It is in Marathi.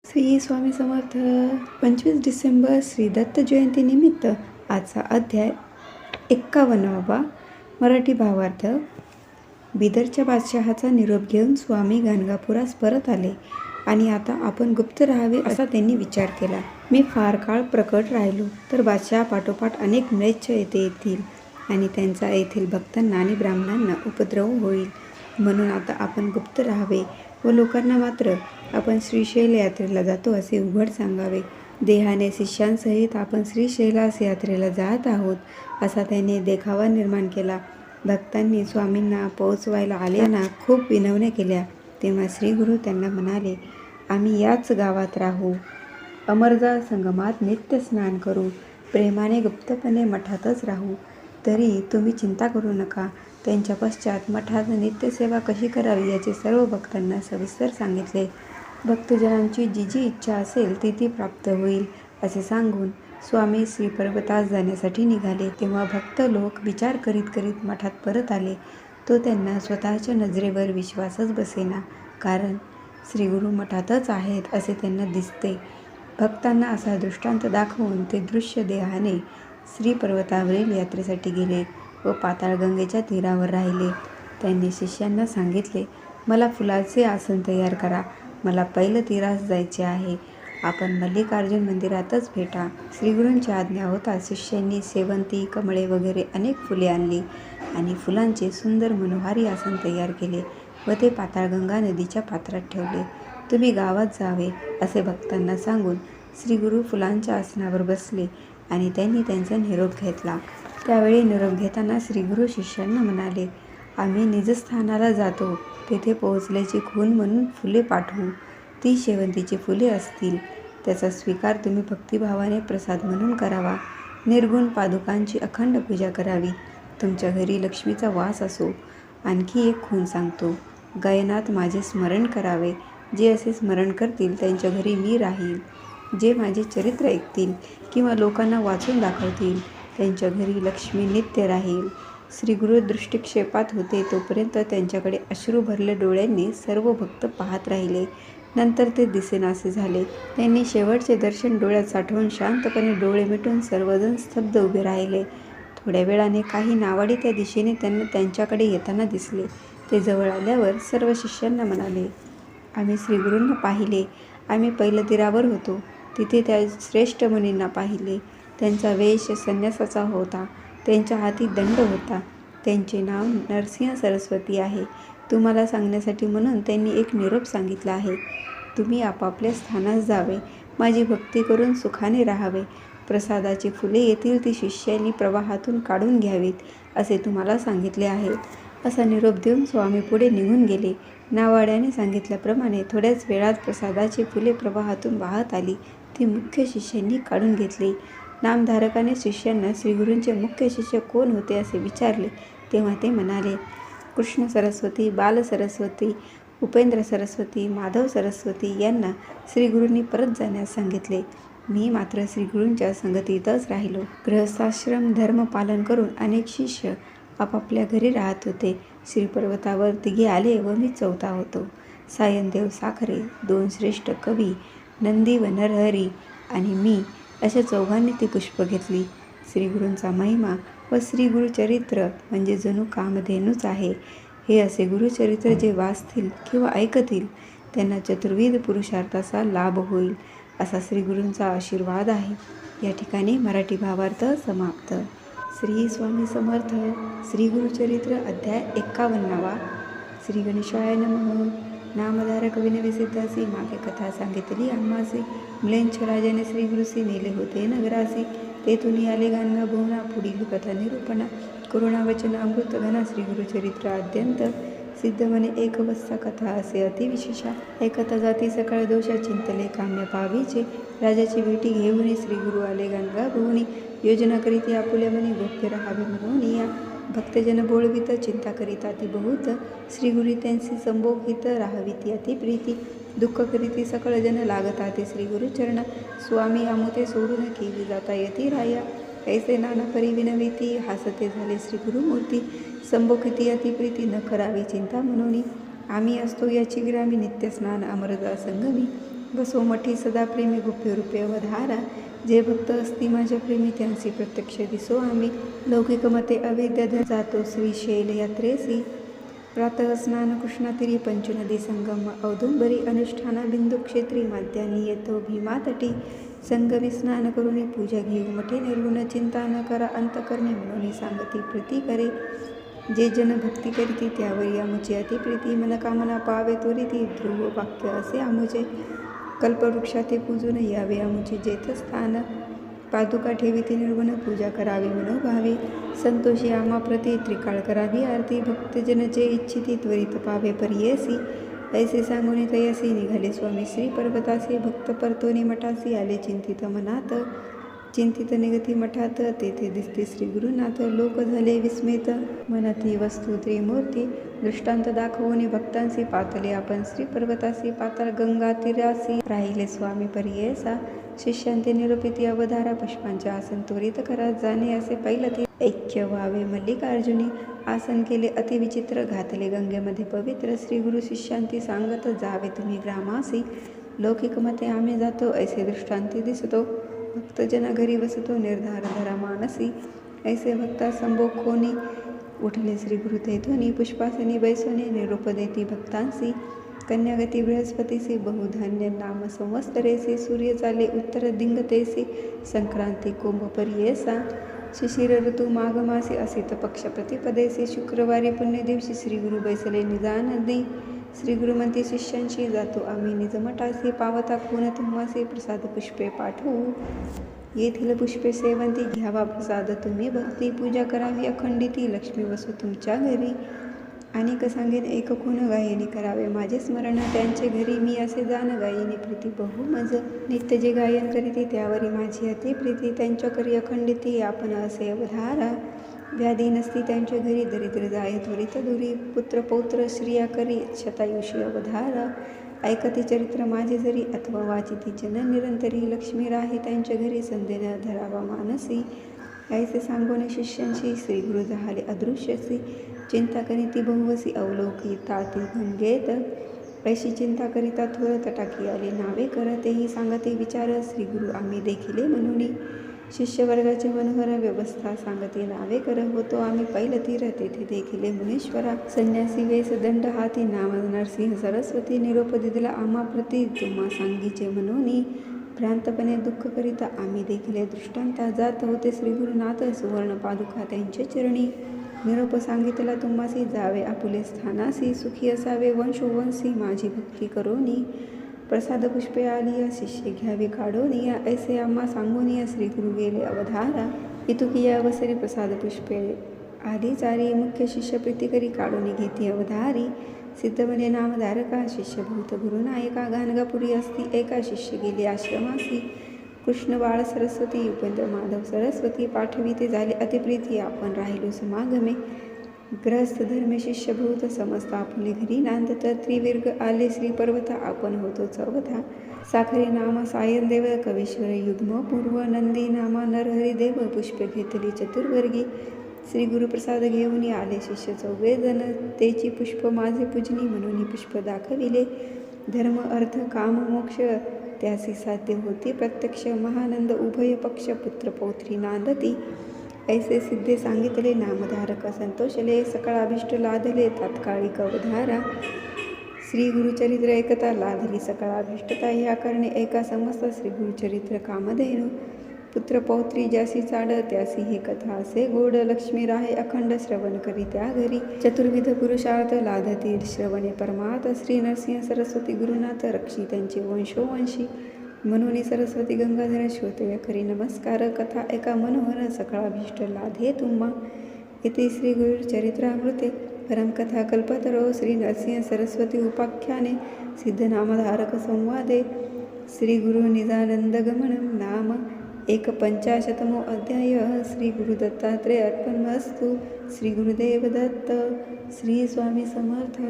श्री स्वामी समर्थ. 25 डिसेंबर श्री दत्त जयंतीनिमित्त आजचा अध्याय 51वा. मराठी भावार्थ. बिदरच्या बादशहाचा निरोप घेऊन स्वामी गाणगापुरास परत आले आणि आता आपण गुप्त राहावे असा त्यांनी विचार केला. मी फार काळ प्रकट राहिलो तर बादशहा पाठोपाठ अनेक म्लेच्छ येथे येतील आणि त्यांचा येथील भक्तांना आणि ब्राह्मणांना उपद्रव होईल. म्हणून आता आपण गुप्त राहावे व लोकांना मात्र आपण श्रीशैल यात्रेला जातो असे उघड सांगावे. देहाने शिष्यांसहित आपण श्रीशैलास यात्रेला जात आहोत असा त्याने देखावा निर्माण केला. भक्तांनी स्वामींना पोहोचवायला आल्याना खूप विनवण्या केल्या. तेव्हा श्रीगुरू त्यांना म्हणाले, आम्ही याच गावात राहू, अमरजा संगमात नित्य स्नान करू, प्रेमाने गुप्तपणे मठातच राहू. तरी तुम्ही चिंता करू नका. त्यांच्या पश्चात मठात नित्यसेवा कशी करावी याचे सर्व भक्तांना सविस्तर सांगितले. भक्तजनांची जी जी इच्छा असेल ती ती प्राप्त होईल असे सांगून स्वामी श्रीपर्वतास जाण्यासाठी निघाले. तेव्हा भक्त लोक विचार करीत करीत मठात परत आले. तो त्यांना स्वतःच्या नजरेवर विश्वासच बसेना, कारण श्रीगुरू मठातच आहेत असे त्यांना दिसते. भक्तांना असा दृष्टांत दाखवून ते दृश्य देहाने श्रीपर्वतावरील यात्रेसाठी गेले व पाताळगंगेच्या तीरावर राहिले. त्यांनी शिष्यांना सांगितले, मला फुलाचे आसन तयार करा, मला पैलतीरास जायचे आहे, आपण मल्लिकार्जुन मंदिरातच भेटा. श्रीगुरूंची आज्ञा होताच शिष्यांनी सेवंती, कमळे वगैरे अनेक फुले आणली आणि फुलांचे सुंदर मनोहारी आसन तयार केले व ते पाताळगंगा नदीच्या पात्रात ठेवले. तुम्ही गावात जावे असे भक्तांना सांगून श्रीगुरू फुलांच्या आसनावर बसले आणि त्यांनी त्यांचा निरोप घेतला. त्यावेळी निरोप घेताना श्रीगुरू शिष्यांना म्हणाले, आम्ही निजस्थानाला जातो, तेथे पोहोचल्याची खूण म्हणून फुले पाठवू. ती शेवंतीची फुले असतील. त्याचा स्वीकार तुम्ही भक्तिभावाने प्रसाद म्हणून करावा. निर्गुण पादुकांची अखंड पूजा करावी. तुमच्या घरी लक्ष्मीचा वास असो. आणखी एक खूण सांगतो, गायनात माझे स्मरण करावे. जे असे स्मरण करतील त्यांच्या घरी मी राहील. जे माझे चरित्र ऐकतील किंवा लोकांना वाचून दाखवतील त्यांच्या घरी लक्ष्मी नित्य राहील. श्रीगुरू दृष्टिक्षेपात होते तोपर्यंत त्यांच्याकडे अश्रू भरले डोळ्यांनी सर्व भक्त पाहत राहिले. नंतर ते दिसेनासे झाले. त्यांनी शेवटचे दर्शन डोळ्यात साठवून शांतपणे डोळे मिटून सर्वजण स्तब्ध उभे राहिले. थोड्या वेळाने काही नावाडी त्या दिशेने त्यांना त्यांच्याकडे येताना दिसले. ते जवळ आल्यावर सर्व शिष्यांना म्हणाले, आम्ही श्रीगुरूंना पाहिले. आम्ही पैलतीरावर होतो. तिथे त्या श्रेष्ठ मुनींना पाहिले. त्यांचा वेश संन्यासाचा होता. त्यांच्या हाती दंड होता. त्यांचे नाव नरसिंह सरस्वती आहे. तुम्हाला सांगण्यासाठी म्हणून त्यांनी एक निरोप सांगितला आहे. तुम्ही आपापल्या स्थानास जावे, माझी भक्ती करून सुखाने राहावे. प्रसादाची फुले येतील ती शिष्यांनी प्रवाहातून काढून घ्यावीत असे तुम्हाला सांगितले आहे. असा निरोप देऊन स्वामी पुढे निघून गेले. नावाड्याने सांगितल्याप्रमाणे थोड्याच वेळात प्रसादाची फुले प्रवाहातून वाहत आली. ती मुख्य शिष्यांनी काढून घेतली. नामधारकाने शिष्यांना श्रीगुरूंचे मुख्य शिष्य कोण होते असे विचारले. तेव्हा ते म्हणाले, कृष्ण सरस्वती, बाल सरस्वती, उपेंद्र सरस्वती, माधव सरस्वती यांना श्रीगुरूंनी परत जाण्यास सांगितले. मी मात्र श्रीगुरूंच्या संगतीतच राहिलो. गृहस्थाश्रम धर्म पालन करून अनेक शिष्य आपापल्या घरी राहत होते. श्रीपर्वतावर तिघे आले व मी चौथा होतो. सायनदेव साखरे, 2 श्रेष्ठ कवी, नंदी व नरहरी आणि मी अशा चौघांनी ती पुष्प घेतली. श्रीगुरूंचा महिमा व श्रीगुरुचरित्र म्हणजे जणू कामधेनूच आहे. हे असे गुरुचरित्र जे वाचतील किंवा ऐकतील त्यांना चतुर्विध पुरुषार्थाचा लाभ होईल असा श्रीगुरूंचा आशीर्वाद आहे. या ठिकाणी मराठी भावार्थ समाप्त. श्री स्वामी समर्थ. श्री गुरुचरित्र अध्याय 51वा. श्री गणेशाय नमः. नामधारक विनविसिद्धासी मागे कथा सांगितली आम्हासी. म्लेच्छ राजाने श्रीगुरुसी नेले होते नगरासी. तेथून आले गाणगा भुवना. पुढील कथा निरूपणा. करुणावचन अमृत घना. श्रीगुरुचरित्र अत्यंत सिद्ध म्हणे एकवस्था कथा असे अतिविशेषा. ऐकता जाती सकळ दोषा. चिंतले काम्य पावीचे. राजाची भेटी घेऊन श्रीगुरु आले गाणगा भुवनी. योजना करीती आपुल्या म्हणे गोप्य राहावे म्हणून या. भक्तजन बोलवित चिंता करिता ती बहुत. श्रीगुरी त्यांची संबोधित राहावीती अति प्रीती. दुःख करीती सकळ जन लागता ते श्रीगुरु चरण. स्वामी आमुते सोडून केली जाता यती राया. ऐसे नाना परी विनविती. हासते झाले श्रीगुरु मूर्ती. संबोधिती अति प्रीती न करावी चिंता म्हणून. आम्ही असतो याची ग्रामी. नित्य स्नान अमरता संगमी. बसोमठी सदा प्रेमी गुप्य रूपे अवधारा. जे भक्त असती माझ्या प्रेमी त्यांसी प्रत्यक्ष दिसो आम्ही. लौकिक मते अविद्या जातो श्रीशैल यात्रेसी. प्रातः स्नान कृष्णातीरी पंचनदी संगम औदुंबरी. अनुष्ठाना बिंदू क्षेत्री माध्यानी येतो भीमातटी. संगमी स्नान करुणी पूजा घेऊ मठे निर्गुण. चिंता न करा अंतकरणी म्हणून सांगती प्रीती करे. जे जन भक्ती करीती त्यावरी आमुची अतिप्रीती. मनकामना पावे त्वरिती ध्रुव वाक्य असे आमुचे. कल्पवृक्षाते पूजून यावे आमुचे जेथ स्थान. पादुका ठेवीती निर्गुण पूजा करावी मनोभावी. संतोषी आम्हा प्रती त्रिकाळ करावी आरती. भक्तजन जे इच्छिती त्वरित पावे परियेसी. ऐसे सांगून तयसी निघाले स्वामी श्री पर्वतासी. भक्त परतोनी मठासी आले चिंतित मनात. चिंतित निगती मठात तेथे दिसते श्री गुरुनाथ. लोक झाले विस्मित मनती वस्तू त्रिमूर्ती. दृष्टांत दाखवून भक्तांसी पातले आपण श्री पर्वतासी. पाताळ गंगा तीरासी राहिले स्वामी परियेसा. शिष्यांते निरूपिती अवधारा. पुष्पांचे आसन त्वरित करा जाणे असे पैलती. ऐक्य व्हावे मल्लिकार्जुनी. आसन केले अतिविचित्र घातले गंगेमध्ये पवित्र. श्री गुरु शिष्यांती सांगत जावे तुम्ही ग्रामासी. लौकिक मते आम्ही जातो ऐसे दृष्टांती दिसतो. भक्तजना घरी बसतो निर्धार धरा मानसी. ऐसे भक्ता संबोखोनी उठले श्री गुरु तेथोनी. पुष्पासनी बैसोनी निरूप देती भक्तांसी. कन्यागती बृहस्पतीसी बहुधान्य नाम संवत्सरेसी. सूर्य चाले उत्तर दिंगतेसी. संक्रांती कुंभ परियेसा. शिशिर ऋतू माघ मासी. असित पक्ष प्रतिपदेसी. शुक्रवारी पुण्य दिवशी श्री गुरु बैसले निजानदी. श्री गुरुमंती शिष्यांशी जातो आम्ही निजमठासी. पावता खून तुम्हासी प्रसाद पुष्पे पाठवू. येथील पुष्पे सेवंती घ्यावा प्रसाद तुम्ही भक्ती. पूजा करावी अखंडिती लक्ष्मी वसू तुमच्या घरी. अनेक सांगेन एक खून गायनी करावे माझे स्मरण. त्यांचे घरी मी असे जाण गायनी प्रीती बहु मज. नित्य जे गायन करीती त्यावरी माझी अति प्रीती. त्यांच्या करी अखंडिती आपण असे अवधारा. व्याधी नसती त्यांच्या घरी दरिद्र जाय त्वरित दुरी. पुत्र पौत्र श्रिया करी शतायुषी अवधारा. ऐकती चरित्र माझे जरी अथवा वाचिती जन निरंतरी. लक्ष्मी राही त्यांच्या घरी संदेह धरावा मानसी. ऐसे सांगून शिष्यांशी श्री गुरु झाले अदृश्यसी. चिंता करीती बहुवसी अवलोकिता ती गंगेत. ऐशी चिंता करिता थोर तटाकी आले नावे कर. तेही सांगते विचार श्री गुरु आम्ही देखिले म्हणून. शिष्यवर्गाचे मनोहर व्यवस्था सांगते नावे कर. होतो आम्ही पैलतीर तेथे देखिले मुनीश्वरा. संन्यासी वेस दंड हाती नाम नरसिंह सरस्वती. निरोप दिला आम्हा प्रती तुम्हा सांगीचे म्हणून. भ्रांतपणे दुःख करिता आम्ही देखिले दृष्टांता. जात होते श्री गुरुनाथ सुवर्ण पादुका त्यांचे चरणी. निरोप सांगितला तुम्हासी जावे आपुले स्थानासी. सुखी असावे वंशोवंशी माझी भक्ती करोनी. प्रसाद पुष्पे आलिया शिष्य घ्यावे काढोनिया. ऐसे आम्हा सांगोनिया श्री गुरु गेले अवधारा. इतुकिया अवसरी प्रसाद पुष्पे आली चारी. मुख्य शिष्य प्रीती करी काढोनी घेती अवधारी. सिद्ध म्हणे नामधारका शिष्य भूत गुरुनायका. गाणगापुरी असती एका शिष्य गेले आश्रमासी. कृष्ण बाळ सरस्वती उपेंद्र माधव सरस्वती. पाठविते झाले अतिप्रीती आपण राहिलो समागमे. ग्रहस्थ धर्मे शिष्यभूत समस्त आपुले घरी नांदत. त्रिविर्ग आले श्री पर्वता आपण होतो चौथा. साखरे नामा सायनदेव कवीश्वर युग्म पूर्व. नंदी नामा नरहरिदेव पुष्प घेतली चतुर्वर्गी. श्री गुरुप्रसाद घेऊन आले शिष्य चौघे जण. तेची पुष्प माझे पूजनी म्हणून पुष्प दाखविले. धर्म अर्थ काम मोक्ष त्यासी साध्य होती प्रत्यक्ष. महानंद उभय पक्ष पुत्र पौत्री नांदती. ऐसे सिद्धे सांगितले नामधारक संतोषले. सकळाभिष्ट लादले तात्कालिक अवधारा. श्री गुरुचरित्र एकता लादली सकळाभिष्टता. या कारणे एका समस्त श्री गुरुचरित्र कामधेनु. पुत्र पौत्री ज्यासी चाड त्यासी हे कथा असे गोड. लक्ष्मी राहे अखंड श्रवण करी त्या घरी. चतुर्विध पुरुषार्थ लादती श्रवणे परमार्थ. श्री नरसिंह सरस्वती गुरुनाथ रक्षी त्यांचे वंशोवंशी. म्हणून सरस्वती गंगाधर श्रोते करी नमस्कार. कथा एका मनोहर सकळाभीष्ट लाधे तुम्हा. इति श्री गुरुचरित्रामृते परमकथा कल्पतरो. श्री नरसिंह सरस्वती उपाख्याने सिद्धनामधारक संवादे. श्री गुरु निजानंदगमन नाम 155 अध्याय. श्री गुरु दत्तात्रेय अर्पणमस्तु. श्री गुरुदेव दत्त. श्री स्वामी समर्थ.